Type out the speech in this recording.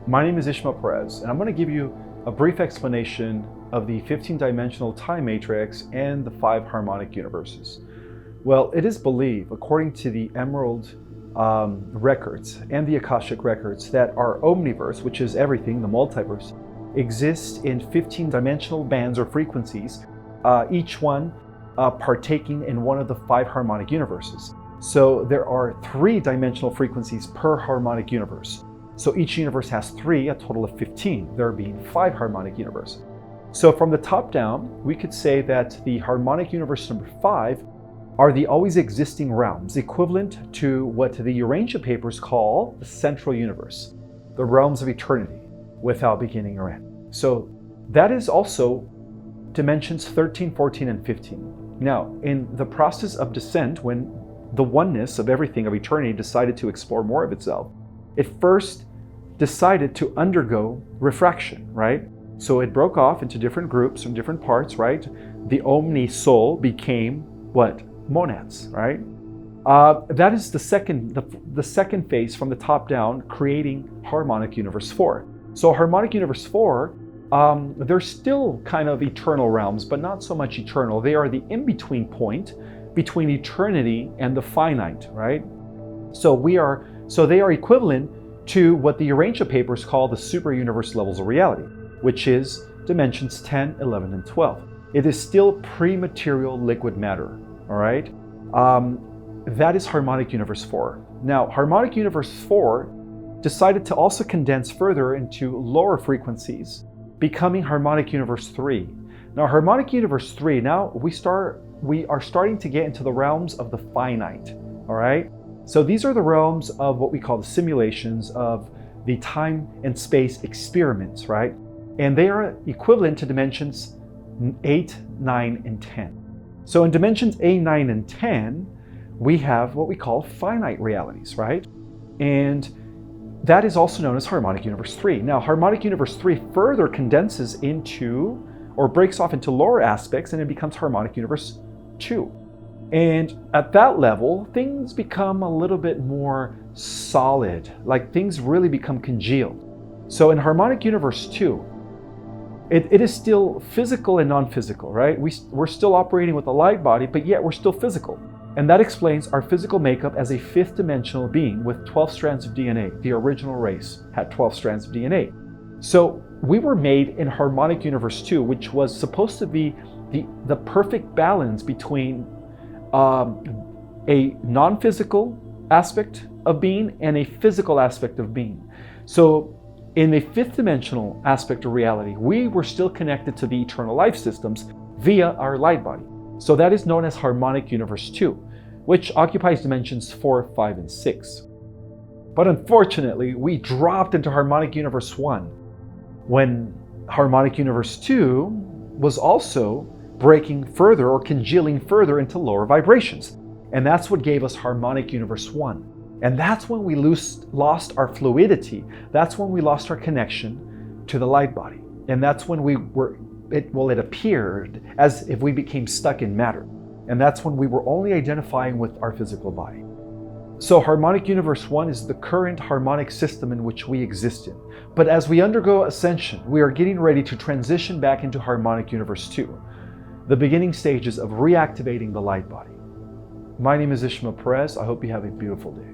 My name is Ishmael Perez, and I'm going to give you a brief explanation of the 15-dimensional time matrix and the 5 harmonic universes. Well, it is believed, according to the Emerald records and the Akashic records, that our omniverse, which is everything, the multiverse, exists in 15-dimensional bands or frequencies, each one partaking in one of the 5 harmonic universes. So there are 3-dimensional frequencies per harmonic universe. So each universe has 3, a total of 15, there being 5 harmonic universes. So from the top down, we could say that the harmonic universe number 5 are the always existing realms, equivalent to what the Urantia papers call the central universe, the realms of eternity, without beginning or end. So that is also dimensions 13, 14, and 15. Now, in the process of descent, when the oneness of everything of eternity decided to explore more of itself, it first decided to undergo refraction, right? So it broke off into different groups from different parts, right? The Omni Soul became what? Monads, right? That is the second phase from the top down, creating Harmonic Universe 4. So Harmonic Universe 4, they're still kind of eternal realms, but not so much eternal. They are the in-between point between eternity and the finite, right? So they are equivalent to what the Urantia papers call the super universe levels of reality, which is dimensions 10, 11, and 12. It is still pre-material liquid matter, all right? That is Harmonic Universe 4. Now, Harmonic Universe 4 decided to also condense further into lower frequencies, becoming Harmonic Universe 3. Now, Harmonic Universe 3, now we are starting to get into the realms of the finite, all right? So these are the realms of what we call the simulations of the time and space experiments, right? And they are equivalent to dimensions 8, 9, and 10. So in dimensions 8, 9, and 10, we have what we call finite realities, right? And that is also known as Harmonic Universe 3. Now, Harmonic Universe 3 further condenses into, or breaks off into lower aspects, and it becomes Harmonic Universe 2. And at that level, things become a little bit more solid, like things really become congealed. So in Harmonic Universe 2, it is still physical and non-physical, right? We're still operating with a light body, but yet we're still physical. And that explains our physical makeup as a 5th dimensional being with 12 strands of DNA. The original race had 12 strands of DNA. So we were made in Harmonic Universe 2, which was supposed to be the perfect balance between a non-physical aspect of being and a physical aspect of being. So in the 5th dimensional aspect of reality, we were still connected to the eternal life systems via our light body. So that is known as Harmonic Universe 2, which occupies dimensions 4, 5, and 6. But unfortunately, we dropped into Harmonic Universe 1 when Harmonic Universe 2 was also breaking further or congealing further into lower vibrations. And that's what gave us Harmonic Universe 1. And that's when we lost our fluidity. That's when we lost our connection to the light body. And that's when it appeared as if we became stuck in matter. And that's when we were only identifying with our physical body. So Harmonic Universe 1 is the current harmonic system in which we exist in. But as we undergo ascension, we are getting ready to transition back into Harmonic Universe 2. The beginning stages of reactivating the light body. My name is Ishmael Perez. I hope you have a beautiful day.